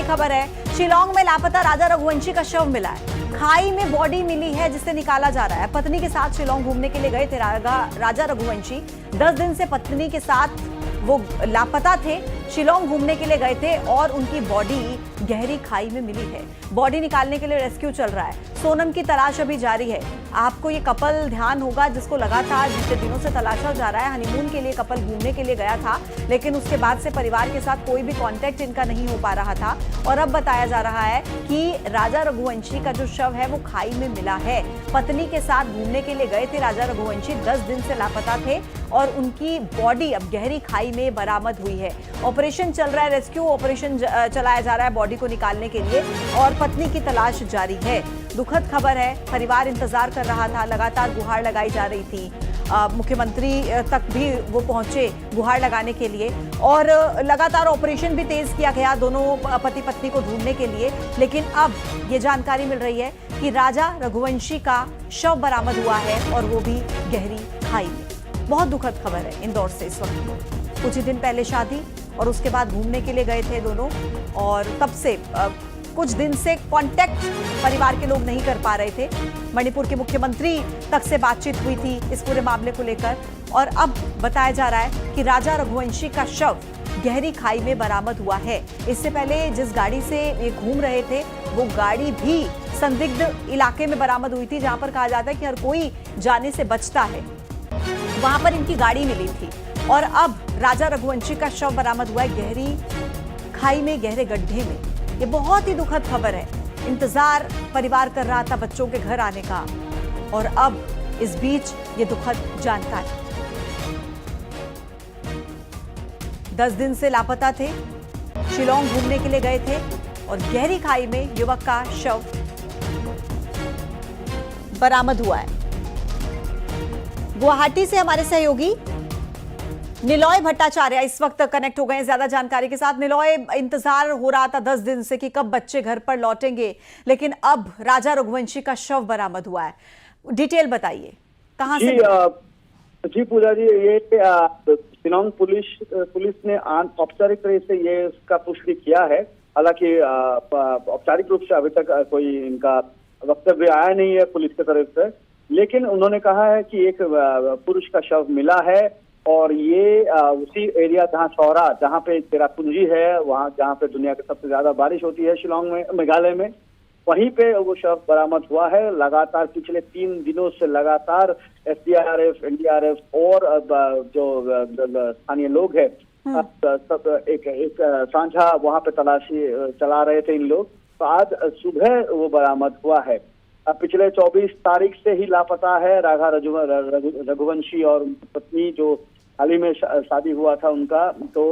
बड़ी खबर है। शिलांग में लापता राजा रघुवंशी का शव मिला है। खाई में बॉडी मिली है जिसे निकाला जा रहा है। पत्नी के साथ शिलांग घूमने के लिए गए थे राजा रघुवंशी। 10 दिन से पत्नी के साथ वो लापता थे। शिलांग घूमने के लिए गए थे और उनकी बॉडी गहरी खाई में मिली है। बॉडी निकालने के लिए रेस्क्यू चल रहा है। सोनम की तलाश अभी जारी है। आपको ये कपल ध्यान होगा जिसको लगातार बीते दिनों से तलाशा जा रहा है। हनीमून के लिए कपल घूमने के लिए गया था, लेकिन उसके बाद से परिवार के साथ कोई भी कांटेक्ट इनका नहीं हो पा रहा था। और अब बताया जा रहा है कि राजा रघुवंशी का जो शव है वो खाई में मिला है। पत्नी के साथ घूमने के लिए गए थे राजा रघुवंशी, 10 दिन से लापता थे और उनकी बॉडी अब गहरी खाई में बरामद हुई है। ऑपरेशन चल रहा है, रेस्क्यू ऑपरेशन चलाया जा रहा है बॉडी को निकालने के लिए और पत्नी की तलाश जारी है। दुखद खबर है। परिवार इंतजार कर रहा था, लगातार गुहार लगाई जा रही थी। मुख्यमंत्री तक भी वो पहुंचे गुहार लगाने के लिए और लगातार ऑपरेशन भी तेज किया गया दोनों पति पत्नी को ढूंढने के लिए। लेकिन अब ये जानकारी मिल रही है कि राजा रघुवंशी का शव बरामद हुआ है और वो भी गहरी खाई में। बहुत दुखद खबर है इंदौर से इस वक्त। कुछ ही दिन पहले शादी और उसके बाद घूमने के लिए गए थे दोनों और तब से कुछ दिन से कांटेक्ट परिवार के लोग नहीं कर पा रहे थे। मणिपुर के मुख्यमंत्री तक से बातचीत हुई थी इस पूरे मामले को लेकर और अब बताया जा रहा है कि राजा रघुवंशी का शव गहरी खाई में बरामद हुआ है। इससे पहले जिस गाड़ी से ये घूम रहे थे वो गाड़ी भी संदिग्ध इलाके में बरामद हुई थी, जहां पर कहा जाता है कि हर कोई जाने से बचता है। वहां पर इनकी गाड़ी मिली थी और अब राजा रघुवंशी का शव बरामद हुआ है गहरी खाई में, गहरे गड्ढे में। ये बहुत ही दुखद खबर है। इंतजार परिवार कर रहा था बच्चों के घर आने का और अब इस बीच ये दुखद जानकारी। 10 दिन से लापता थे, शिलांग घूमने के लिए गए थे और गहरी खाई में युवक का शव बरामद हुआ है। गुवाहाटी से हमारे सहयोगी निलॉय भट्टाचार्य इस वक्त कनेक्ट हो गए हैं ज्यादा जानकारी के साथ। निलॉय, इंतजार हो रहा था 10 दिन से कि कब बच्चे घर पर लौटेंगे, लेकिन अब राजा रघुवंशी का शव बरामद हुआ है। डिटेल बताइए, कहां से? जी पूजा जी, ये शिलांग पुलिस ने औपचारिक तरह से ये इसका पुष्टि किया है। हालांकि औपचारिक रूप से अभी तक कोई इनका वक्तव्य आया नहीं है पुलिस की तरफ से, लेकिन उन्होंने कहा है कि एक पुरुष का शव मिला है और ये उसी एरिया जहाँ पे चेरापूंजी है, वहाँ जहाँ पे दुनिया की सबसे ज्यादा बारिश होती है शिलांग में, मेघालय में, वहीं पे वो शव बरामद हुआ है। लगातार पिछले 3 दिनों से लगातार एसडीआरएफ, एनडीआरएफ और जो स्थानीय लोग हैं सब एक साझा वहाँ पे तलाशी चला रहे थे इन लोग। तो आज सुबह वो बरामद हुआ है। पिछले 24 तारीख से ही लापता है राजा रघुवंशी और पत्नी, जो हाल ही में शादी हुआ था उनका। तो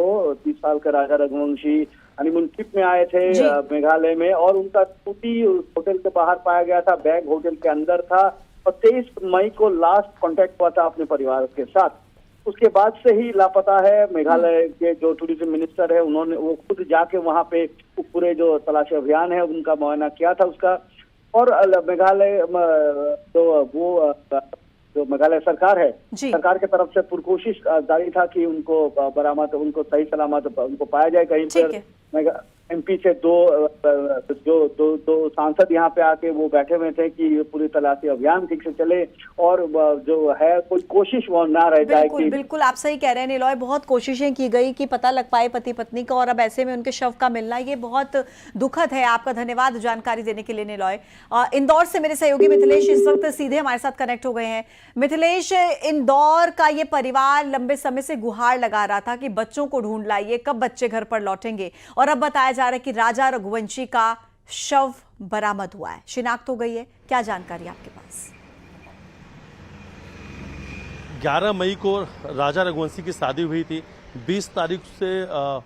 30 साल का राजा रघुवंशी हनीमून ट्रिप में आए थे मेघालय में और उनका स्कूटी होटल के बाहर पाया गया था, बैग होटल के अंदर था और 23 मई को लास्ट कांटेक्ट हुआ था अपने परिवार के साथ। उसके बाद से ही लापता है। मेघालय के जो टूरिज्म मिनिस्टर है उन्होंने वो खुद जाके वहाँ पे पूरे जो तलाशी अभियान है उनका मुआयना किया था उसका। और मेघालय जो मेघालय सरकार है, सरकार की तरफ से पुरकोशिश जारी था कि उनको बरामद, उनको सही सलामत उनको पाया जाए। कहीं पर एमपी से दो सांसद यहाँ पे आके वो बैठे हुए थे कि ये पूरी तलाशी अभियान ठीक से चले और जो है कोई कोशिश वो ना रह जाए। बिल्कुल आप सही कह रहे हैं निलॉय, बहुत कोशिशें की गई कि पता लग पाए पति पत्नी का और अब ऐसे में उनके शव का मिलना ये बहुत दुखद है। आपका धन्यवाद जानकारी देने के लिए निलॉय। इंदौर से मेरे सहयोगी मिथिलेश इस वक्त सीधे हमारे साथ कनेक्ट हो गए हैं। मिथिलेश, इंदौर का ये परिवार लंबे समय से गुहार लगा रहा था कि बच्चों को ढूंढ लाइए, कब बच्चे घर पर लौटेंगे, और अब बताया जा रहा है कि राजा रघुवंशी का शव बरामद हुआ है, शिनाख्त हो गई है। क्या जानकारी आपके पास? 11 मई को राजा रघुवंशी की शादी हुई थी। 20 तारीख से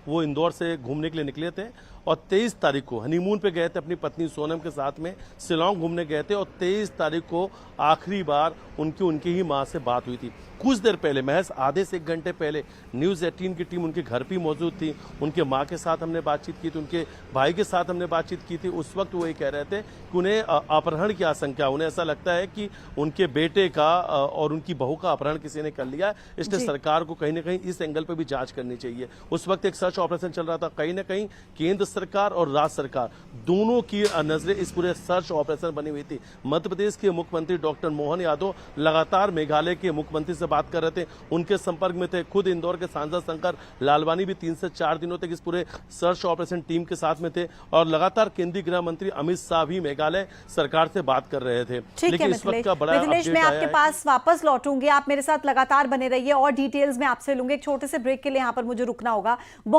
वो इंदौर से घूमने के लिए निकले थे और 23 तारीख को हनीमून पे गए थे अपनी पत्नी सोनम के साथ में, शिलांग घूमने गए थे और 23 तारीख को आखिरी बार उनकी ही मां से बात हुई थी। कुछ देर पहले, महज आधे से 1 घंटे पहले, न्यूज़ 18 की टीम उनके घर पे मौजूद थी। उनके मां के साथ हमने बातचीत की थी, उनके भाई के साथ हमने बातचीत की थी। उस वक्त वो ये कह रहे थे कि उन्हें अपहरण की आशंका, उन्हें ऐसा लगता है कि उनके बेटे का और उनकी बहू का अपहरण किसी ने कर लिया, इसलिए सरकार को कहीं ना कहीं इस एंगल पर भी जांच करनी चाहिए। उस वक्त एक सर्च ऑपरेशन चल रहा था, कहीं ना कहीं केंद्र सरकार और राज्य सरकार दोनों की नजरें इस पूरे सर्च ऑपरेशन बनी हुई थी। मध्य प्रदेश के मुख्यमंत्री डॉक्टर मोहन यादव लगातार मेघालय के मुख्यमंत्री से बात कर रहे थे, उनके संपर्क में थे। खुद इंदौर के सांसद शंकर लालवानी भी 3 से 4 दिनों तक इस पूरे सर्च ऑपरेशन टीम के साथ में थे और लगातार केंद्रीय गृह मंत्री अमित शाह भी मेघालय सरकार से बात कर रहे थे। लेकिन इस वक्त का बड़ा मिथिलेश, मैं आपके पास वापस लौटूंगी, आप मेरे साथ लगातार बने रहिए और डिटेल्स में आपसे लूंगी। एक छोटे से ब्रेक के लिए यहाँ पर मुझे रुकना होगा।